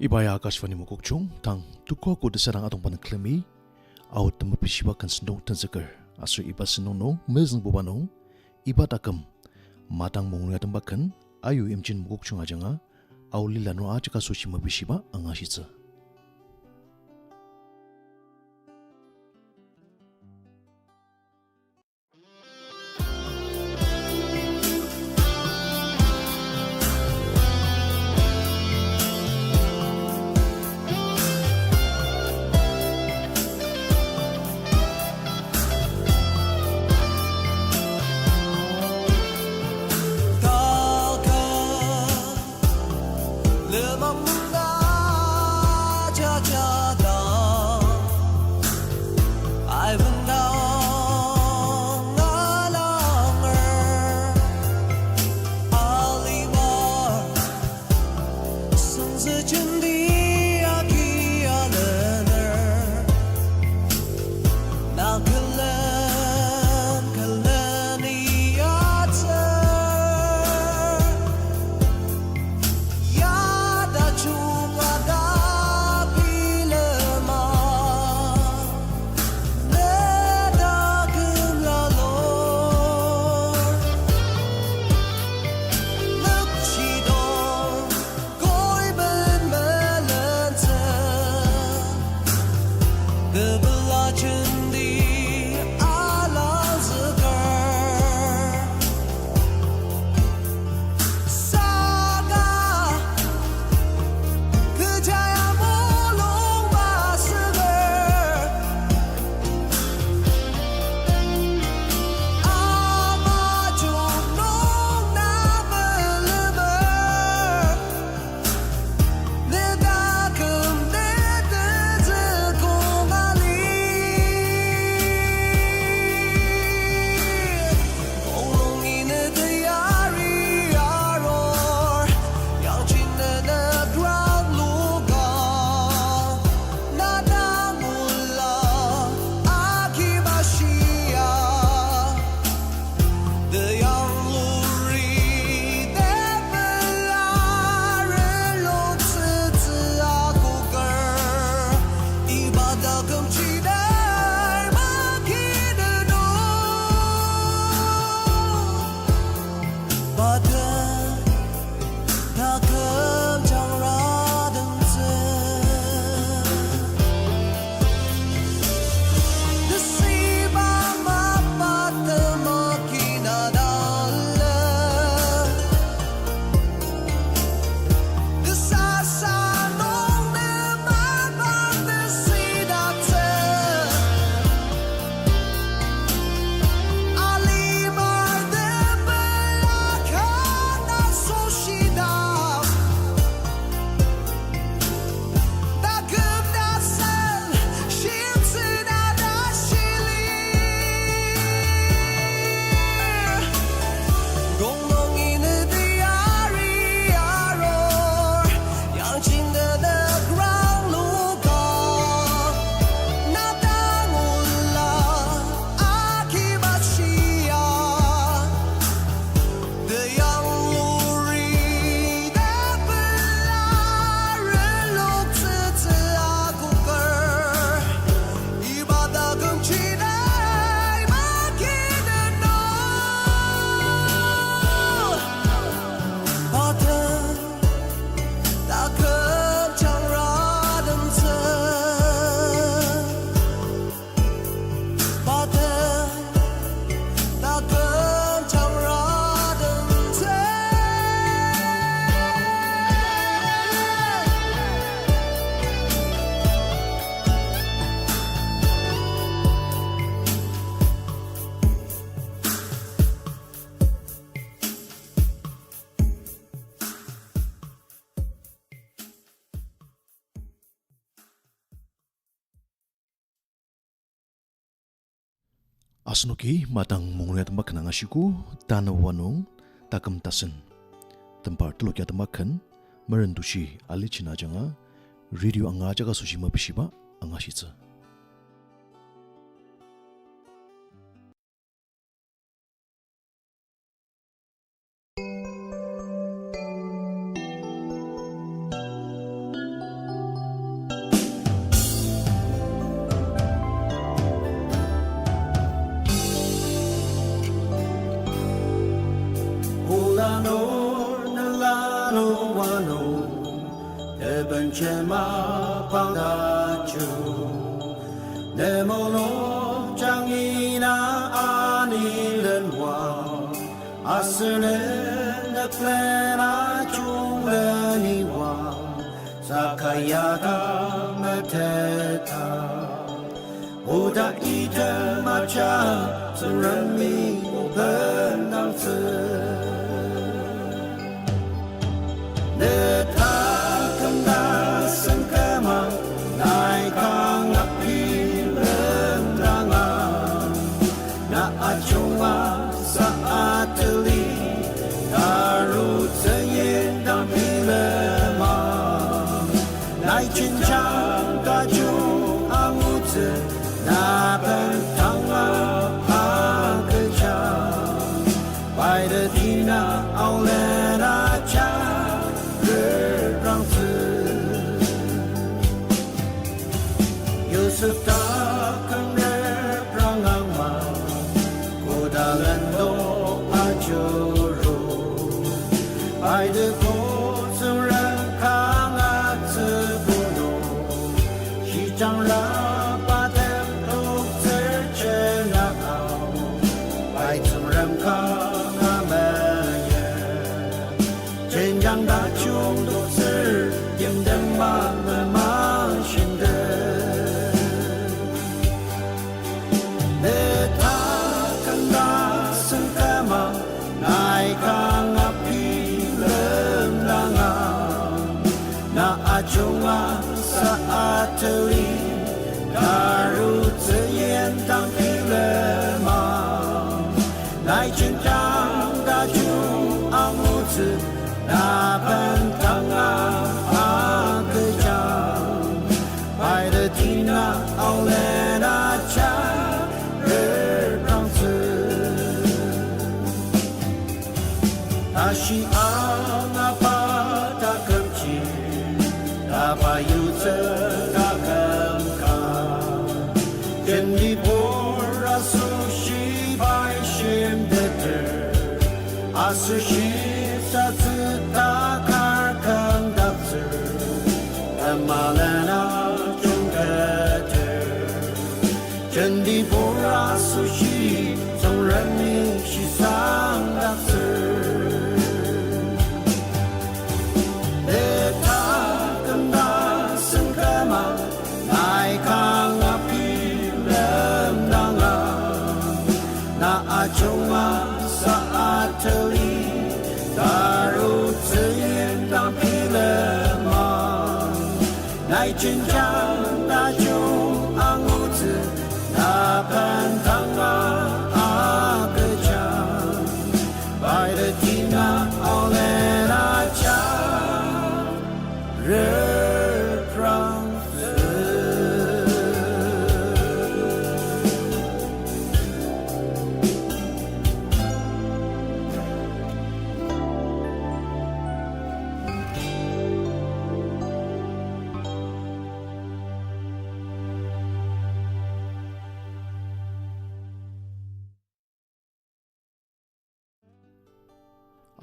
Ibaya Akashvani Mokokchung, Tang, Tuko ko desarang atong panagklami, out na mapisiwa kan sindong tanzakar, aso iba sinono, mezang bubano, iba takam, matang mong atong bakan, ayu imchin Mokokchung aja nga, aw lilano aja kasushi mapisiwa ang asitsa. Asnuki matang mungunat makan angasiku tanah wanong takam tasen tempat teluk yat makan merendusi alicina janga radio angaja ka sushi mapisiba angasitsa. 本钱马放大酒，那么罗张伊那阿尼人王，阿斯人的克拉中了你王，萨卡亚达马特塔，我的一天马甲，曾人民我本当子。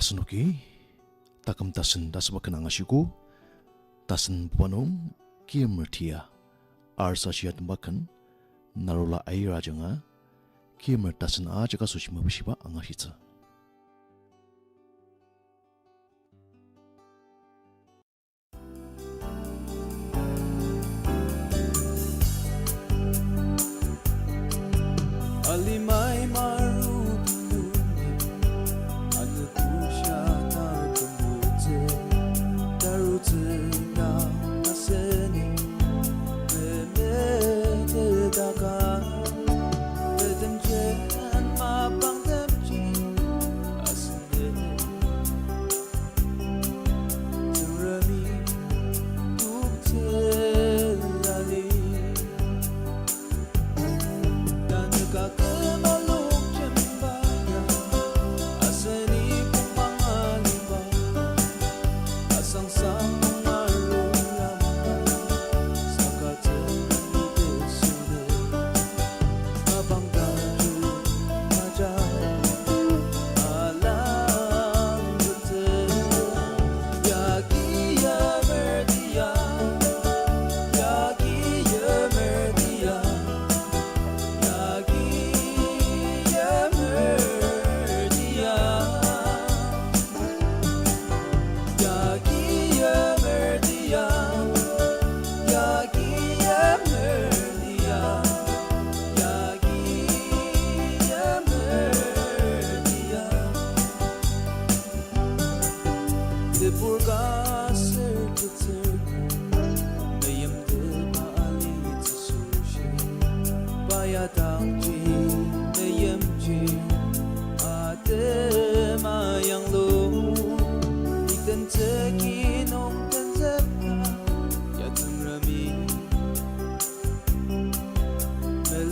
Asunuki, takam tasen dasbakan angasiku, tasen puanong kiamertia, arsa siat bakan, narula aira janga, kiamer tasen aja kasushima bishiba angahitsa. Alimay maru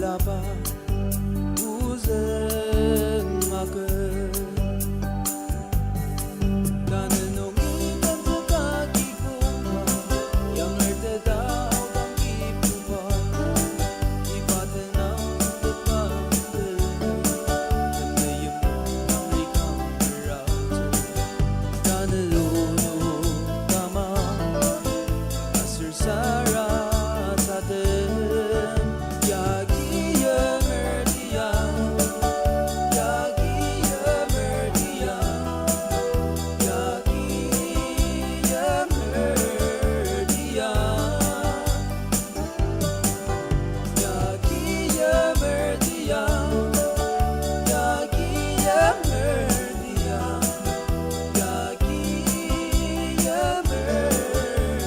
잡아 우승막을 나는 옹이면 누가 기고만 영할 때다 오던 기쁘바 이 밭에 나오듯 밤들 근데의 몸이 감을라지 나는 오노 담아 아슬살아 사든 야기의 멜디야 야기의 멜디야 야기의 멜디야 야기의 멜디야 야기의 멜디야 야기의 멜디야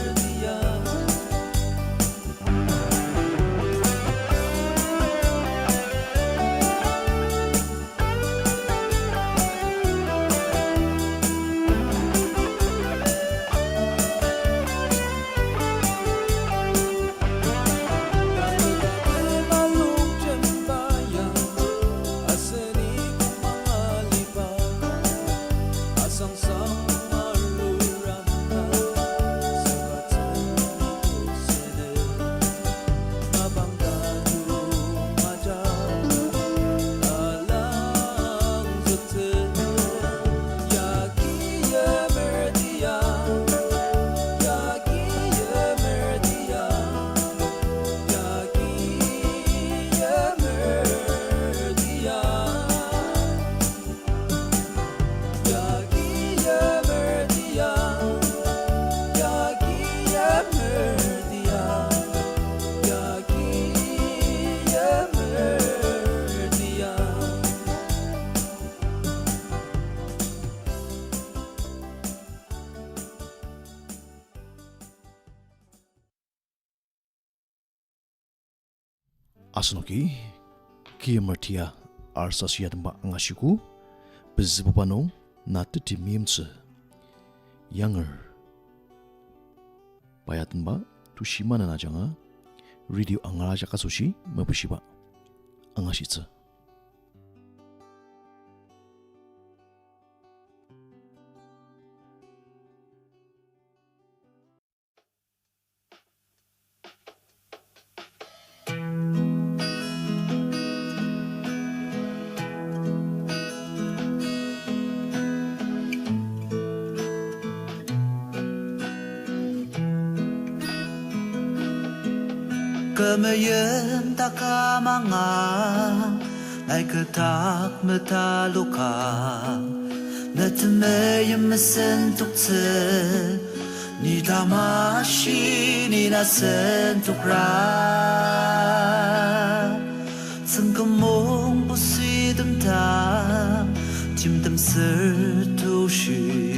Asnoki kia martia arsasia temba ngashiku bezibupano natiti mimse younger payatanba tushimana najanga radio angaraja kasushi mabushiba angashitsa Kemeyen tak kamanga Ay ketak metaluka Netemeyem mesentuk tse Ni damashi ni nasentuk ra Sengkemong busidem ta Timdem sertushi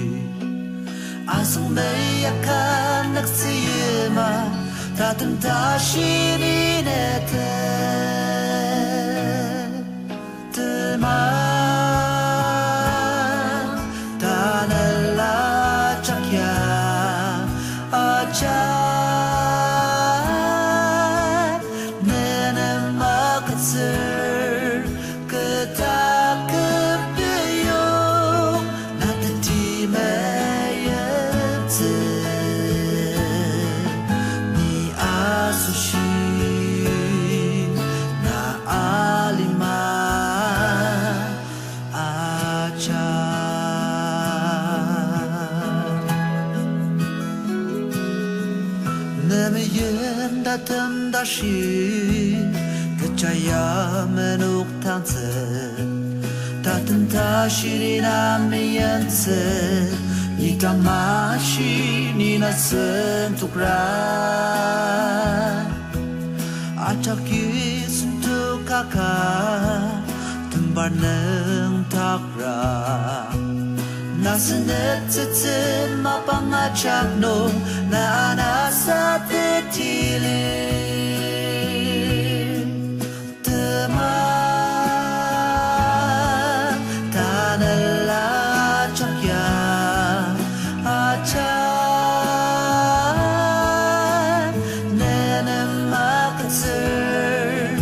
Asung meyakan naksiyema Tatem tashini nete Teman Tanala chakya Ajar Nene makatsir Ketak kebiyong Natati mayetse Sushi na alima acar Nemeyen datem dashi kecaya menuk tangse datem dashi na meyense Nikang mashi nina sentuk ra Acak suntuk kakak Tembar neng takra Nasenet tete mapang acak no Na anasa tetili Teman Tanala cakya Acar Nenem makatsir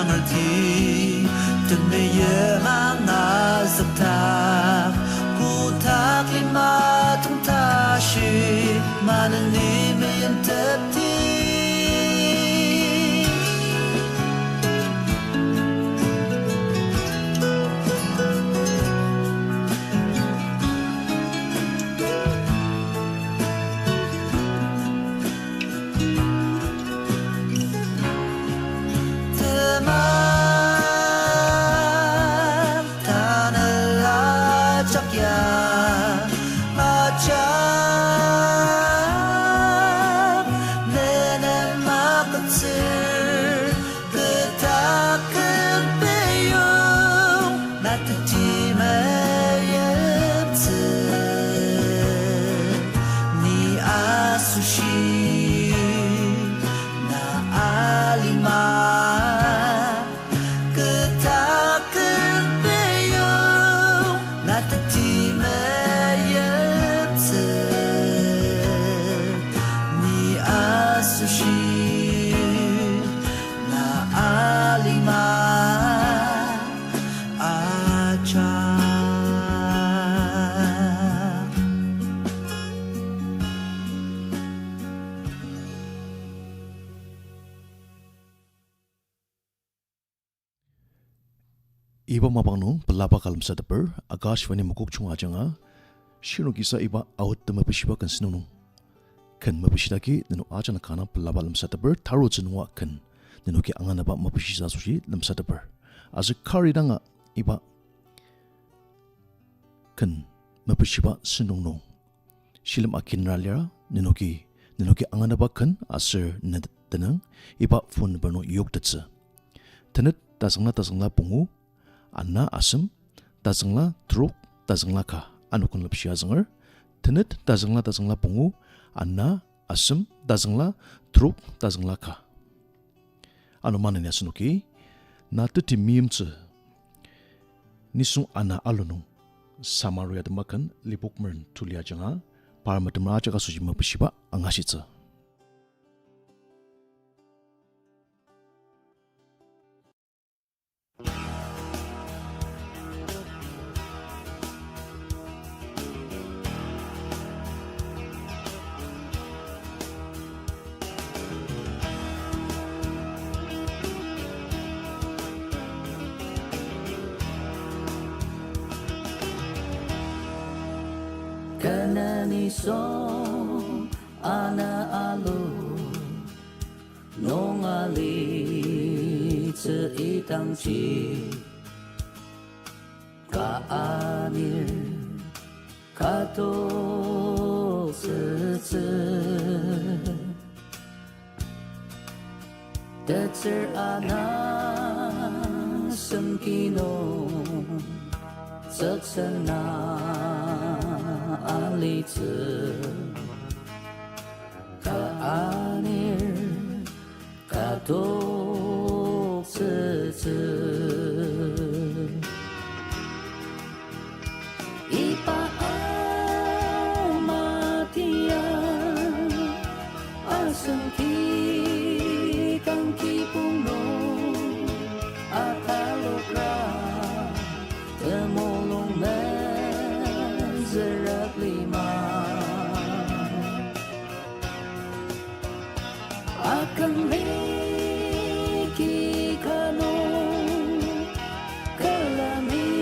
ngerti Tenayang azabtak Kutak lima tungtashi Manani mayan tepti Iba mapangno pelaba kalam sa daper Akashvani mukuk chung ajanga Shino kisa iba awat mapisiba kan sinunung Kan mapisitaki nino aja nakana pelaba lam sa daper Taro zinwa kan nino ki angan naba mapisisa sushi lam sa daper Asa kari danga iba Kan mapisiba sinunung Shilam akin ralyara nino ki angan naba kan Asa nadanang iba fun berno yok datsa Tanit tasangla pungu Anna asam tazangla truk tazangla ka anukun lapsya zangar tenit tazangla pungu anna asam tazangla truk tazangla ka anu mana ni asunuki natuti mimce nisung anna alunung samaru ya temakan lipuk mern tulia janga para matemraja ka suji mapisiba angasitsa Kanani song ana alu nong ali ce itang chi ka anir kato se Tetser ana semkino seksena alice ka anir katok se ipa amatian asengki kang kipuno akalokra temolong zerat lima akan leki kanong kalami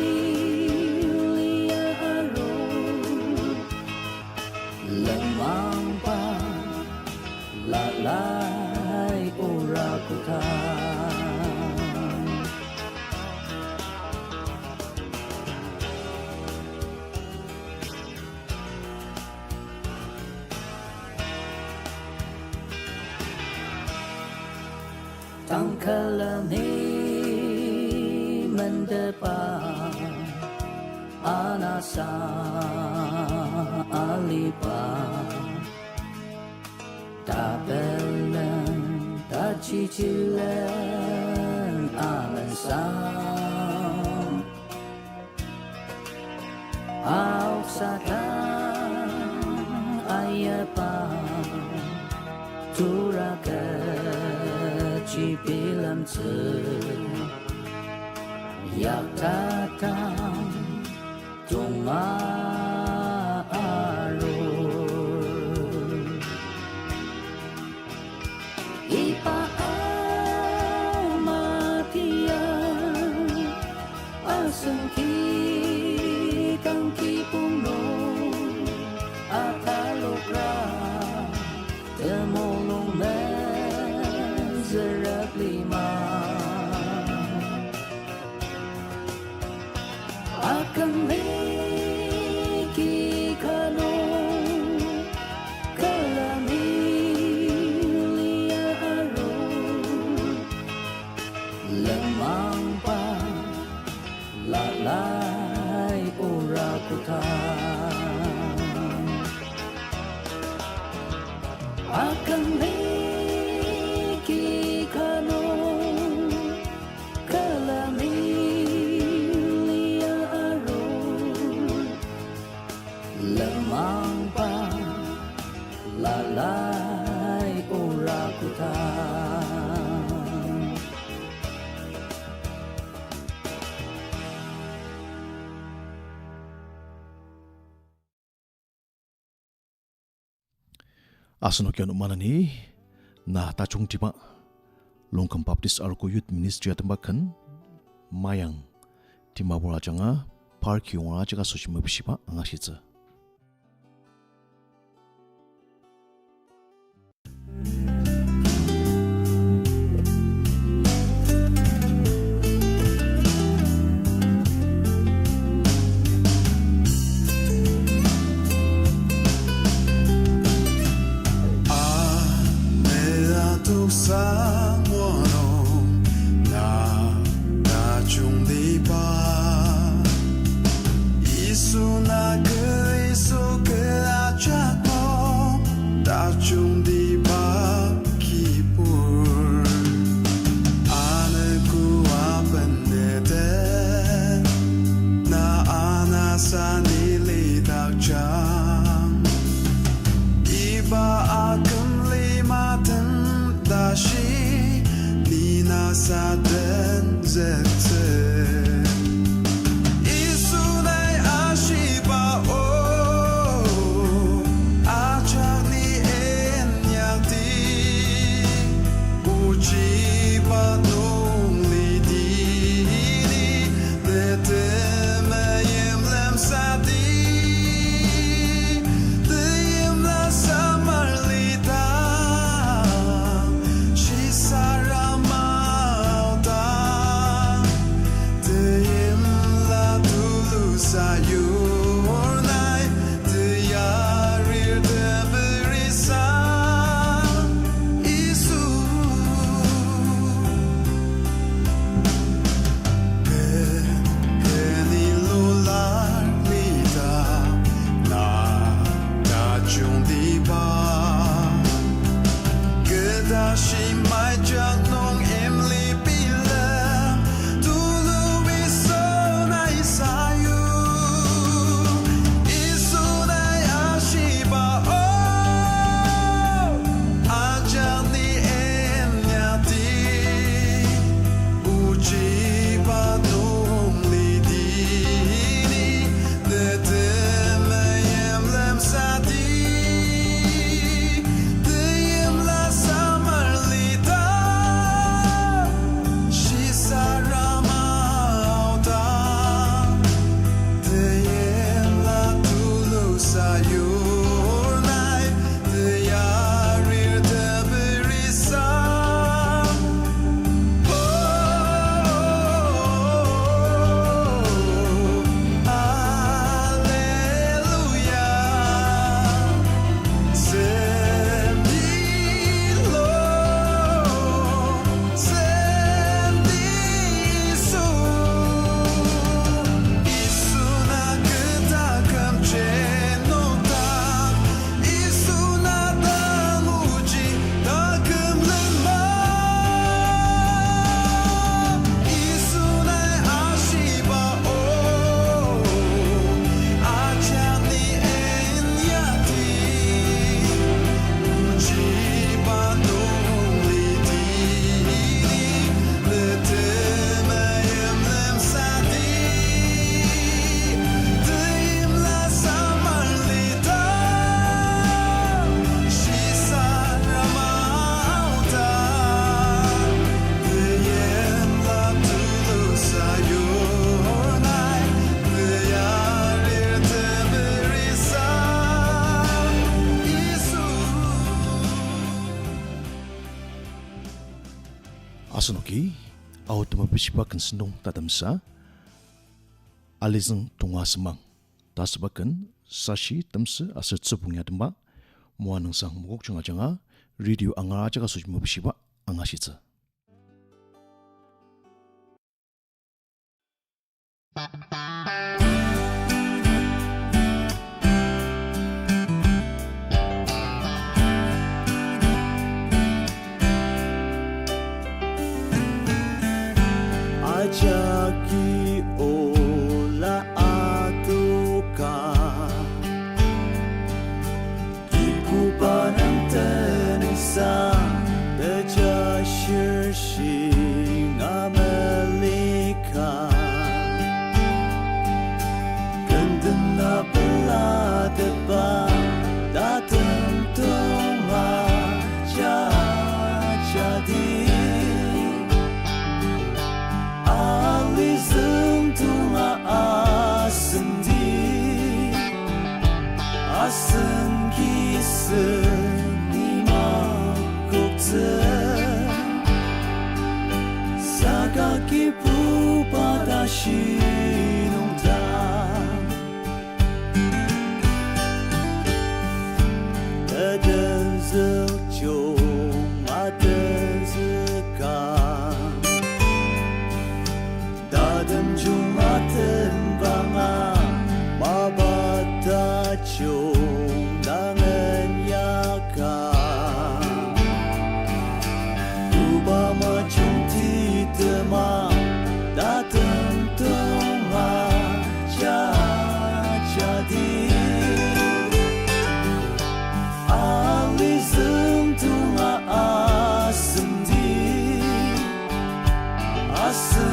liaro lemang pa lalai urakutan Tangkalami mendepan anasa alipa tabelan tacicilan alasan ausakan ayapa turaka cipil lamse yak tatang tungaro ipaamatian asengki kang kipuno atalokra temolong mezerak lima akan meki kanong kalamilia aron lemang pa lalai ora akan meki kanong kalamilia aron lemang pa lalai ora Asanokyan umanani na tachung tiba longkam baptis alko youth ministry atambakan mayang timabura janga parki wara jaga soshima bishiba angashitsa Pagi, au tumapisipa kan senong tatamsa, alizang tunga semang. Tasbakan, sashi tamsa asat sabungnya temba, muanang sang mugok janga-janga, radio angaraja ka sujmapisipa angasitsa. Ajaki ola atuka Iku panang tenisa Beja shirshi ngamelika Gandang na pala diba Datang tumaja jadi Alizım tunga asindi Asın kisi nima kukte Sagaki pupada shinungta Eden zilchong aden zikang Dadam jumaten banga mabata chong dangan yaka Ubama chung ti tema dadam tunga jadi Alizum tunga asem di asem